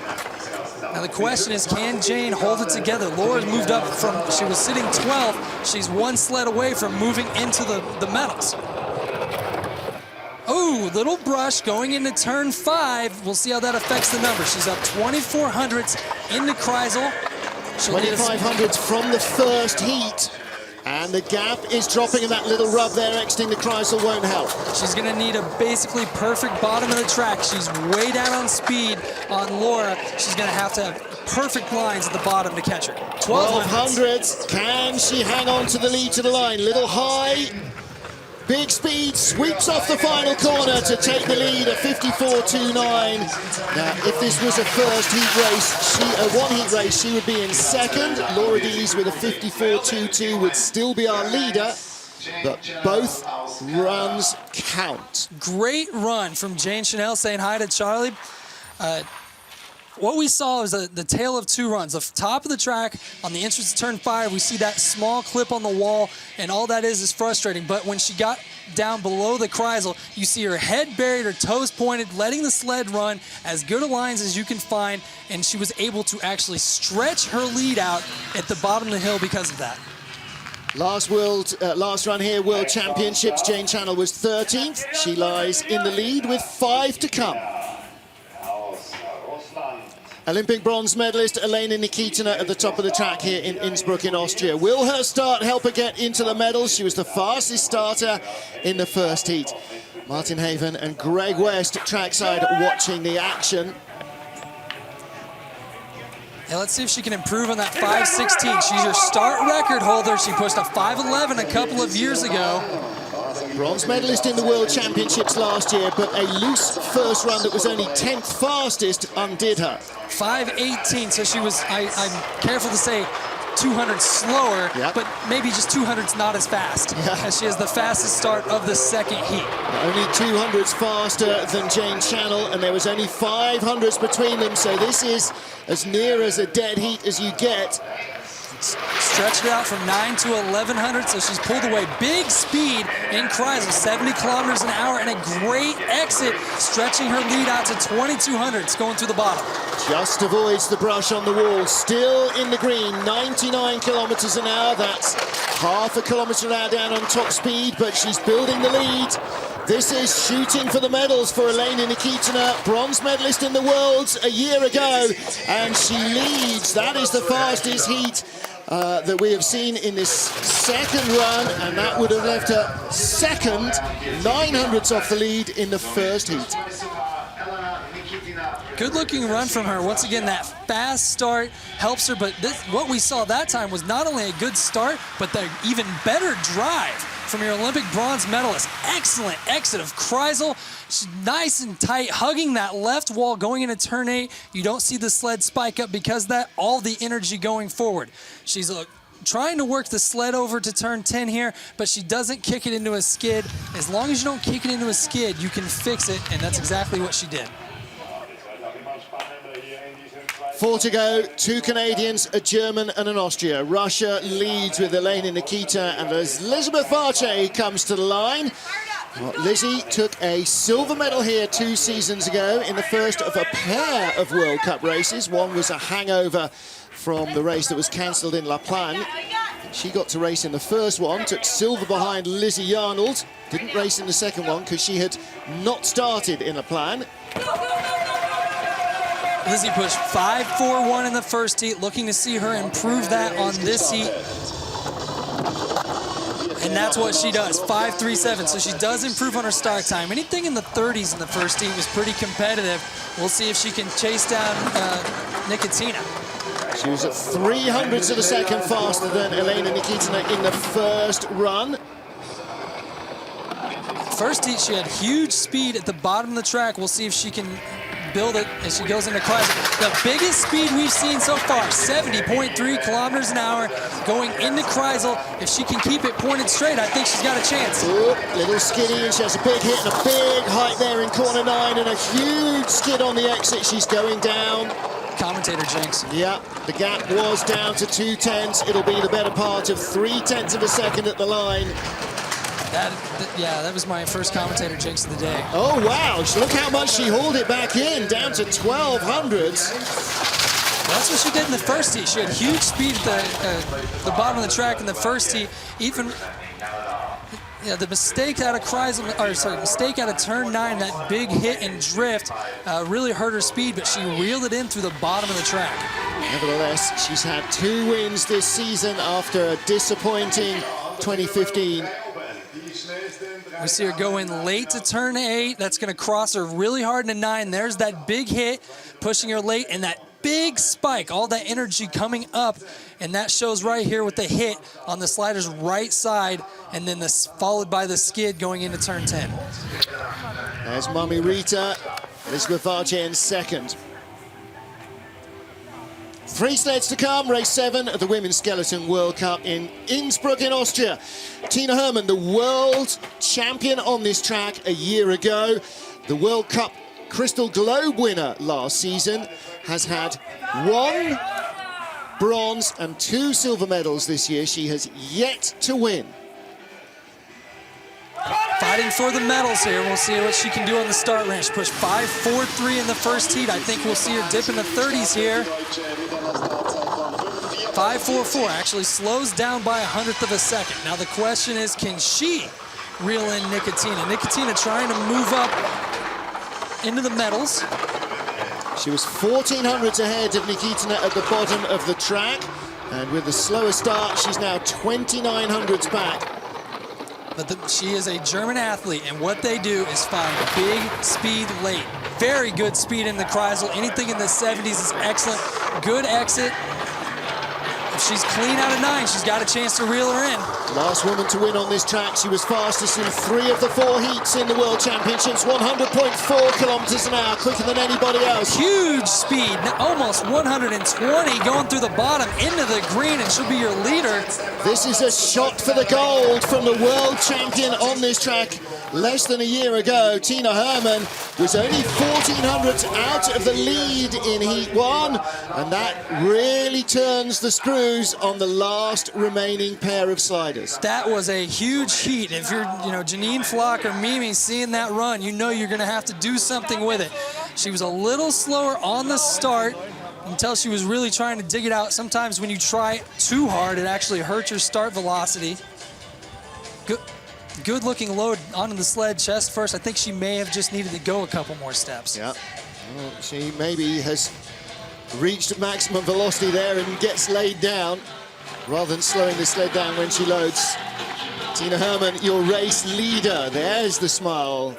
Now the question is, can Jane hold it together? Laura's moved up from, she was sitting 12th, she's 1 sled away from moving into the medals. Oh, little brush going into turn 5. We'll see how that affects the numbers. She's up 2400ths into Kreisel. 2500s from the first heat, and the gap is dropping, and that little rub there exiting the Kreisel won't help. She's going to need a basically perfect bottom of the track. She's way down on speed on Laura. She's going to have perfect lines at the bottom to catch her. 1200s. Can she hang on to the lead to the line? Little high. Big speed, sweeps off the final corner to take the lead at 54.29. Now, if this was a first heat race, a 1 heat race, she would be in 2nd. Laura Dees with a 54.22 would still be our leader, but both runs count. Great run from Jane Chanel, saying hi to Charlie. What we saw was the tale of 2 runs. The top of the track, on the entrance to turn 5, we see that small clip on the wall, and all that is frustrating. But when she got down below the Kreisel, you see her head buried, her toes pointed, letting the sled run as good a lines as you can find, and she was able to actually stretch her lead out at the bottom of the hill because of that. Last run here, World Championships, Jane Channel was 13th. She lies in the lead with 5 to come. Olympic bronze medalist Elena Nikitina at the top of the track here in Innsbruck in Austria. Will her start help her get into the medals? She was the fastest starter in the first heat. Martin Haven and Greg West trackside watching the action. Yeah, let's see if she can improve on that 5:16. She's your start record holder. She pushed a 5:11 a couple of years ago. Bronze medalist in the World Championships last year, but a loose first run that was only 10th fastest undid her. 5:18, so she was, I'm careful to say 200 slower, but maybe just 200's not as fast, as she has the fastest start of the 2nd heat. Only 200's faster than Jane Channel, and there was only 500's between them, so this is as near as a dead heat as you get. Stretched it out from 9 to 1100, so she's pulled away. Big speed in Kreisel, 70 kilometers an hour, and a great exit, stretching her lead out to 2200s going through the bottom. Just avoids the brush on the wall, still in the green, 99 kilometers an hour. That's half a kilometer an hour down on top speed, but she's building the lead. This is shooting for the medals for Elena Nikitina, bronze medalist in the Worlds a year ago, and she leads. That is the fastest heat that we have seen in this 2nd run, and that would have left her 2nd, 900ths off the lead in the first heat. Good looking run from her. Once again, that fast start helps her, but what we saw that time was not only a good start, but the even better drive from your Olympic bronze medalist. Excellent exit of Kreisel. She's nice and tight, hugging that left wall going into turn 8. You don't see the sled spike up because of that, all the energy going forward. She's trying to work the sled over to turn 10 here, but she doesn't kick it into a skid. As long as you don't kick it into a skid, you can fix it, and that's exactly what she did. 4 to go, 2 Canadians, a German and an Austria. Russia leads with Elena Nikita, and as Elizabeth Varche comes to the line. Well, Lizzie took a silver medal here 2 seasons ago in the first of a pair of World Cup races. One was a hangover from the race that was cancelled in La Plagne. She got to race in the first one, took silver behind Lizzie Arnold. Didn't race in the second one because she had not started in La Plagne. Lizzie pushed 5.41 in the first heat, looking to see her improve that on this heat. And that's what she does, 5.37. So she does improve on her start time. Anything in the 30s in the first heat was pretty competitive. We'll see if she can chase down Nikitina. She was at 300ths of a second faster than Elena Nikitina in the first run. First heat, she had huge speed at the bottom of the track. We'll see if she can build it as she goes into Kreisel. The biggest speed we've seen so far, 70.3 kilometers an hour going into Kreisel. If she can keep it pointed straight, I think she's got a chance. Ooh, little skiddy, and she has a big hit and a big height there in corner 9 and a huge skid on the exit. She's going down. Commentator jinx. Yeah, the gap was down to 2/10. It'll be the better part of 3/10 of a second at the line. Yeah, that was my first commentator jinx of the day. Oh, wow. Look how much she hauled it back in, down to 1200s. That's what she did in the first heat. She had huge speed at the bottom of the track in the first heat. Even the mistake out of mistake out of turn 9, that big hit and drift really hurt her speed, but she reeled it in through the bottom of the track. Nevertheless, she's had 2 wins this season after a disappointing 2015. We see her go in late to turn 8. That's going to cross her really hard into 9. There's that big hit, pushing her late, and that big spike, all that energy coming up, and that shows right here with the hit on the slider's right side, and then this followed by the skid going into turn 10. There's Mummy Rita, Elizabeth Varche in second. 3 sleds to come, race 7 of the Women's Skeleton World Cup in Innsbruck in Austria. Tina Hermann, the world champion on this track a year ago, the World Cup Crystal Globe winner last season, has had 1 bronze and 2 silver medals this year. She has yet to win. Fighting for the medals here. We'll see what she can do on the start range. She pushed 5.43 in the first heat. I think we'll see her dip in the 30s here. 5.44 actually slows down by 100th of a second. Now the question is, can she reel in Nikitina? Nikitina trying to move up into the medals. She was 1400s ahead of Nikitina at the bottom of the track, and with the slower start, she's now 2900s back. But she is a German athlete, and what they do is find big speed late. Very good speed in the Kreisel. Anything in the 70s is excellent. Good exit. If she's clean out of 9, she's got a chance to reel her in. Last woman to win on this track. She was fastest in 3 of the 4 heats in the World Championships. 100.4 kilometers an hour, quicker than anybody else. Huge speed, almost 120 going through the bottom into the green, and she'll be your leader. This is a shot for the gold from the world champion on this track less than a year ago. Tina Hermann was only 1400ths out of the lead in Heat 1, and that really turns the screws on the last remaining pair of sliders. That was a huge heat. If you're, Janine Flock or Mimi seeing that run, you know you're going to have to do something with it. She was a little slower on the start until she was really trying to dig it out. Sometimes when you try too hard, it actually hurts your start velocity. Good looking load onto the sled, chest first. I think she may have just needed to go a couple more steps. Yeah, well, she maybe has reached maximum velocity there and gets laid down rather than slowing the sled down when she loads. Tina Hermann, your race leader. There's the smile.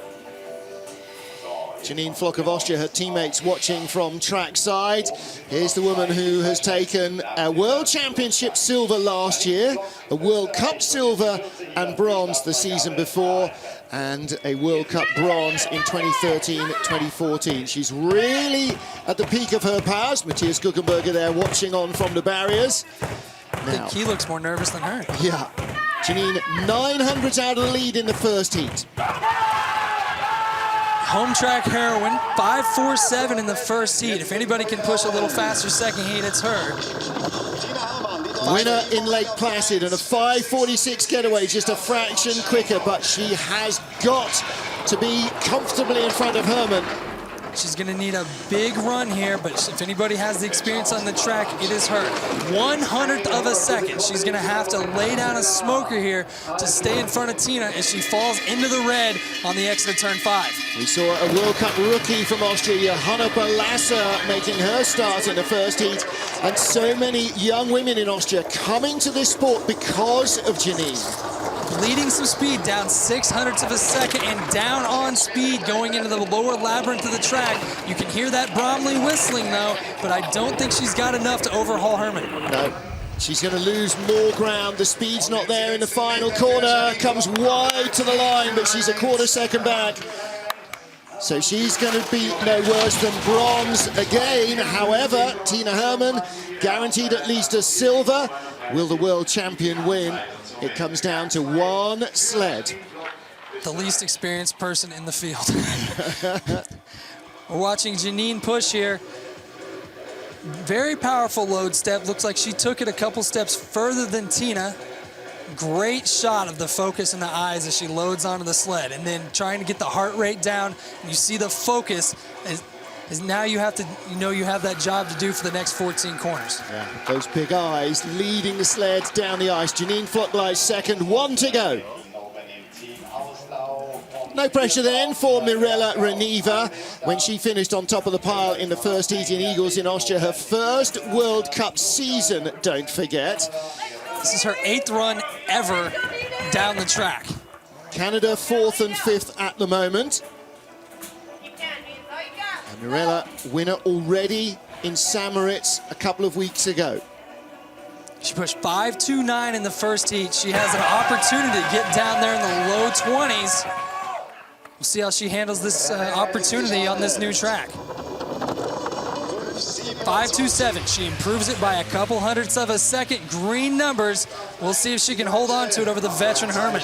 Janine Flock of Austria, her teammates watching from trackside. Here's the woman who has taken a World Championship silver last year, a World Cup silver and bronze the season before, and a World Cup bronze in 2013-2014. She's really at the peak of her powers. Matthias Guggenberger there watching on from the barriers. I think he looks more nervous than her. Yeah. Janine, 900s out of the lead in the first heat. Home track heroine, 5.47 in the first heat. If anybody can push a little faster second heat, it's her. Winner in Lake Placid and a 5.46 getaway, just a fraction quicker, but she has got to be comfortably in front of Herman. She's going to need a big run here, but if anybody has the experience on the track, it is her. 1/100th of a second. She's going to have to lay down a smoker here to stay in front of Tina as she falls into the red on the exit of turn 5. We saw a World Cup rookie from Austria, Johanna Balassa, making her start in the first heat. And so many young women in Austria coming to this sport because of Janine. Leading some speed, down 6/100ths of a second and down on speed going into the lower labyrinth of the track. You can hear that Bromley whistling though, but I don't think she's got enough to overhaul Herman. No, she's going to lose more ground. The speed's not there in the final corner. Comes wide to the line, but she's a quarter second back. So she's going to be no worse than bronze again. However, Tina Herman guaranteed at least a silver. Will the world champion win? It comes down to one sled. The least experienced person in the field. We're watching Janine push here. Very powerful load step. Looks like she took it a couple steps further than Tina. Great shot of the focus in the eyes as she loads onto the sled. And then trying to get the heart rate down. And you see the focus is now you have to, you have that job to do for the next 14 corners. Yeah, those big eyes leading the sled down the ice. Janine Flock lies second, 1 to go. No pressure then for Mirella Reneva when she finished on top of the pile in the first heat in Igls in Austria. Her first World Cup season, don't forget. This is her 8th run ever down the track. Canada 4th and 5th at the moment. And Mirella, winner already in Samaritz a couple of weeks ago. She pushed 5.29 in the first heat. She has an opportunity to get down there in the low 20s. We'll see how she handles this opportunity on this new track. 5.27. She improves it by a couple 100ths of a second. Green numbers. We'll see if she can hold on to it over the veteran Herman.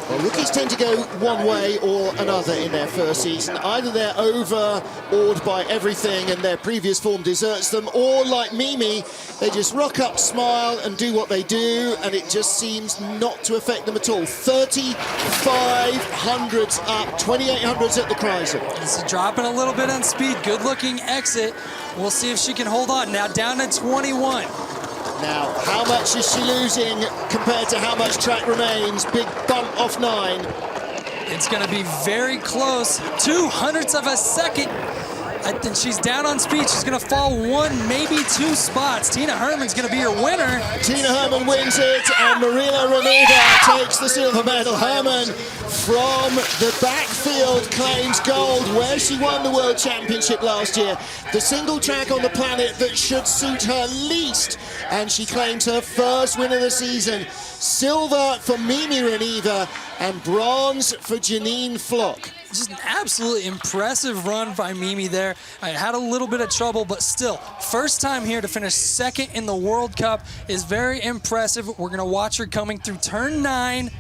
Well, rookies tend to go one way or another in their first season. Either they're overawed by everything and their previous form deserts them, or like Mimi, they just rock up, smile, and do what they do, and it just seems not to affect them at all. 3,500ths up, 2,800ths at the Kreisel. This is dropping a little bit on speed. Good-looking exit. We'll see if she can hold on. Now down to 21. Now, how much is she losing compared to how much track remains? Big bump off 9. It's going to be very close. 2/100ths of a second. And she's down on speed. She's going to fall 1, maybe 2 spots. Tina Herman's going to be your winner. Tina Herman wins it, and Mirella Reneva takes the silver medal. Herman from the backfield claims gold, where she won the World Championship last year. The single track on the planet that should suit her least, and she claims her first win of the season. Silver for Mimi Reneva and bronze for Janine Flock. Just an absolutely impressive run by Mimi there. I had a little bit of trouble, but still, first time here to finish second in the World Cup is very impressive. We're going to watch her coming through turn 9.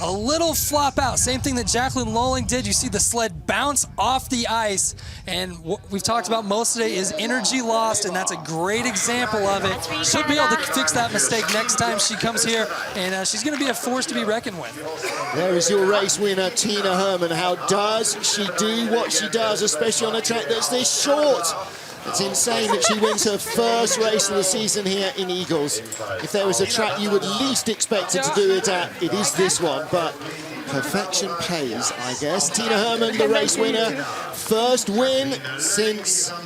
A little flop out, same thing that Jacqueline Lolling did. You see the sled bounce off the ice, and what we've talked about most today is energy lost, and that's a great example of it. She'll be able to fix that mistake next time she comes here, and she's going to be a force to be reckoned with. There is your race winner, Tina Herman. How does she do what she does, especially on a track that's this short? It's insane that she wins her first race of the season here in Igls. If there was a track you would least expect her to do it at, it is this one, but perfection pays, I guess. Tina Herman, the race winner. First win since, I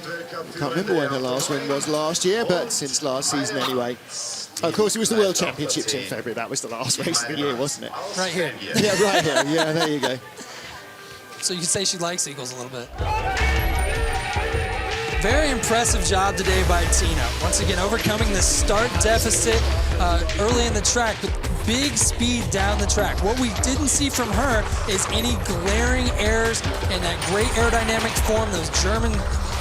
can't remember when her last win was last year, but since last season anyway. Of course, it was the World Championships in February. That was the last race of the year, wasn't it? Right here. Yeah, right here. Yeah, there you go. So you could say she likes Igls a little bit. Very impressive job today by Tina. Once again, overcoming the start deficit early in the track, but big speed down the track. What we didn't see from her is any glaring errors in that great aerodynamic form. Those German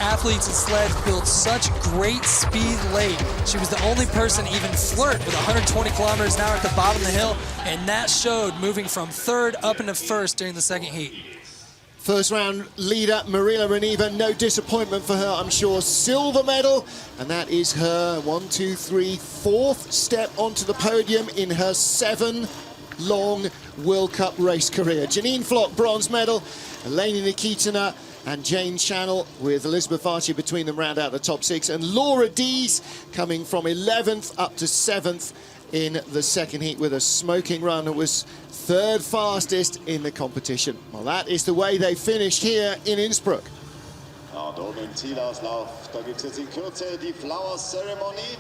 athletes and sleds build such great speed late. She was the only person to even flirt with 120 kilometers an hour at the bottom of the hill, and that showed moving from third up into first during the second heat. First round leader, Mirela Reniva, no disappointment for her, I'm sure. Silver medal, and that is her 4th step onto the podium in her 7-long World Cup race career. Janine Flock, bronze medal. Eleni Nikitina and Jane Channel with Elizabeth Varchi between them round out the top 6. And Laura Dees coming from 11th up to 7th in the second heat with a smoking run. It was 3rd fastest in the competition. Well, that is the way they finished here in Innsbruck. Und oben im Zielauslauf, da gibt es jetzt in Kürze die Flower Ceremony.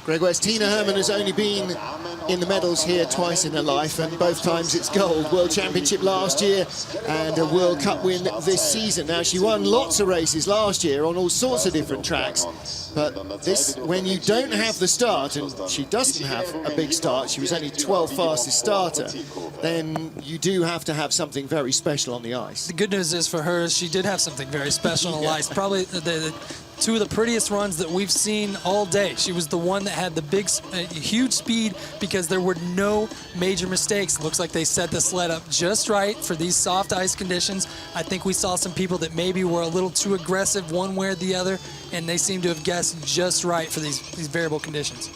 Greg West, Tina Hermann has only been in the medals here twice in her life, and both times it's gold. World Championship last year and a World Cup win this season. Now, she won lots of races last year on all sorts of different tracks, but this, when you don't have the start, and she doesn't have a big start, she was only 12th fastest starter, then you do have to have something very special on the ice. The good news is for her, she did have something very special on the ice. Probably the two of the prettiest runs that we've seen all day. She was the one that had the big, huge speed because there were no major mistakes. Looks like they set the sled up just right for these soft ice conditions. I think we saw some people that maybe were a little too aggressive one way or the other, and they seem to have guessed just right for these variable conditions.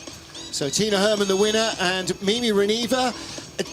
So Tina Hermann the winner, and Mimi Reniva,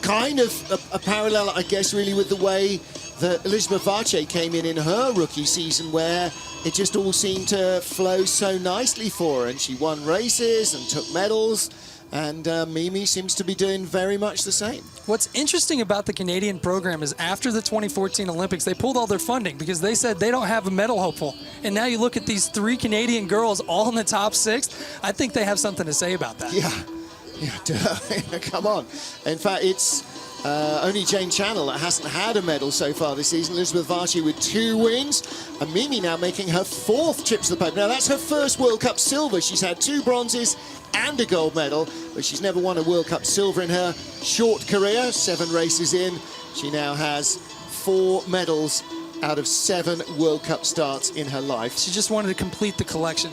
kind of a parallel, I guess, really with the way that Elizabeth Varche came in her rookie season, where it just all seemed to flow so nicely for her, and she won races and took medals, and Mimi seems to be doing very much the same. What's interesting about the Canadian program is after the 2014 Olympics, they pulled all their funding because they said they don't have a medal hopeful. And now you look at these 3 Canadian girls all in the top 6, I think they have something to say about that. Yeah, duh. Come on. In fact, it's only Jane Channel that hasn't had a medal so far this season. Elizabeth Varchi with 2 wins, and Mimi now making her 4th trip to the podium. Now, that's her first World Cup silver. She's had 2 bronzes and a gold medal, but she's never won a World Cup silver in her short career. 7 races in, she now has 4 medals out of 7 World Cup starts in her life. She just wanted to complete the collection.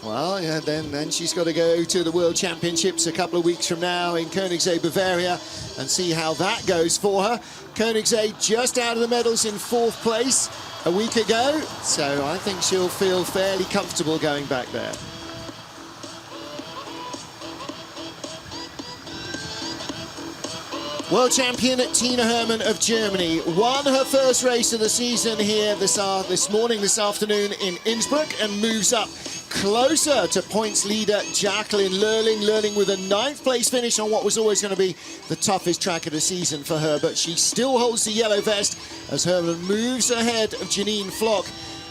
Well, yeah, then she's got to go to the World Championships a couple of weeks from now in Koenigsegg, Bavaria, and see how that goes for her. Koenigsegg just out of the medals in 4th place a week ago, so I think she'll feel fairly comfortable going back there. World champion Tina Hermann of Germany won her first race of the season here this afternoon in Innsbruck, and moves up closer to points leader Jacqueline Lurling. Lurling with a 9th place finish on what was always going to be the toughest track of the season for her, but she still holds the yellow vest as Hermann moves ahead of Janine Flock,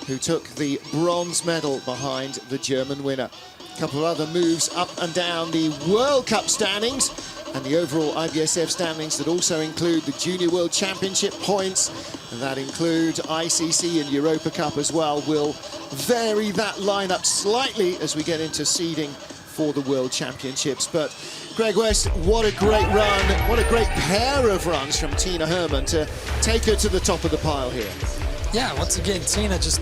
who took the bronze medal behind the German winner. A couple of other moves up and down the World Cup standings and the overall IBSF standings that also include the Junior World Championship points, and that include ICC and Europa Cup as well. Will vary that lineup slightly as we get into seeding for the World Championships. But Greg West, what a great run, what a great pair of runs from Tina Hermann to take her to the top of the pile here. Yeah, once again, Tina just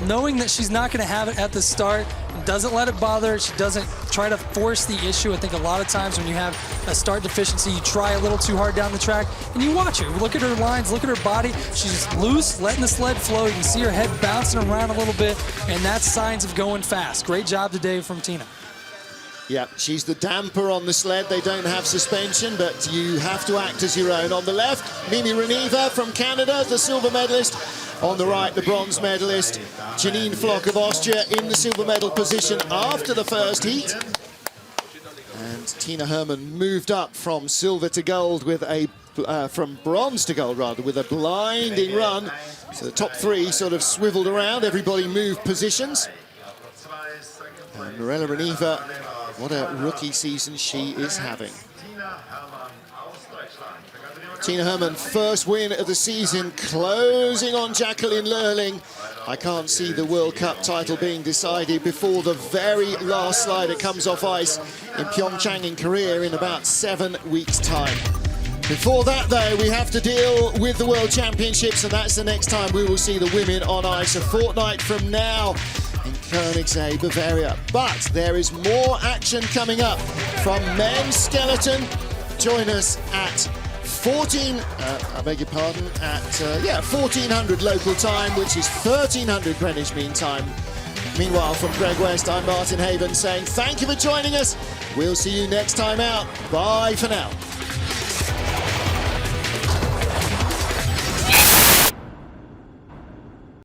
knowing that she's not going to have it at the start, doesn't let it bother her. She doesn't try to force the issue. I think a lot of times when you have a start deficiency, you try a little too hard down the track, and you watch her. Look at her lines, look at her body. She's loose, letting the sled flow. You can see her head bouncing around a little bit, and that's signs of going fast. Great job today from Tina. Yeah, she's the damper on the sled. They don't have suspension, but you have to act as your own. On the left, Mimi Reniva from Canada, the silver medalist. On the right, the bronze medalist, Janine Flock of Austria, in the silver medal position after the first heat. And Tina Hermann moved up from silver to gold with a, from bronze to gold rather, with a blinding run. So the top 3 sort of swiveled around, everybody moved positions. And Mirela Reniva, what a rookie season she is having. Tina Hermann, first win of the season, closing on Jacqueline Lurling. I can't see the World Cup title being decided before the very last slider comes off ice in Pyeongchang in Korea in about 7 weeks' time. Before that, though, we have to deal with the World Championships, and that's the next time we will see the women on ice, a fortnight from now in Koenigsegg, Bavaria. But there is more action coming up from men's skeleton. Join us at 1400 local time, which is 1300 Greenwich Mean Time. Meanwhile, from Greg West, I'm Martin Haven saying thank you for joining us. We'll see you next time out. Bye for now.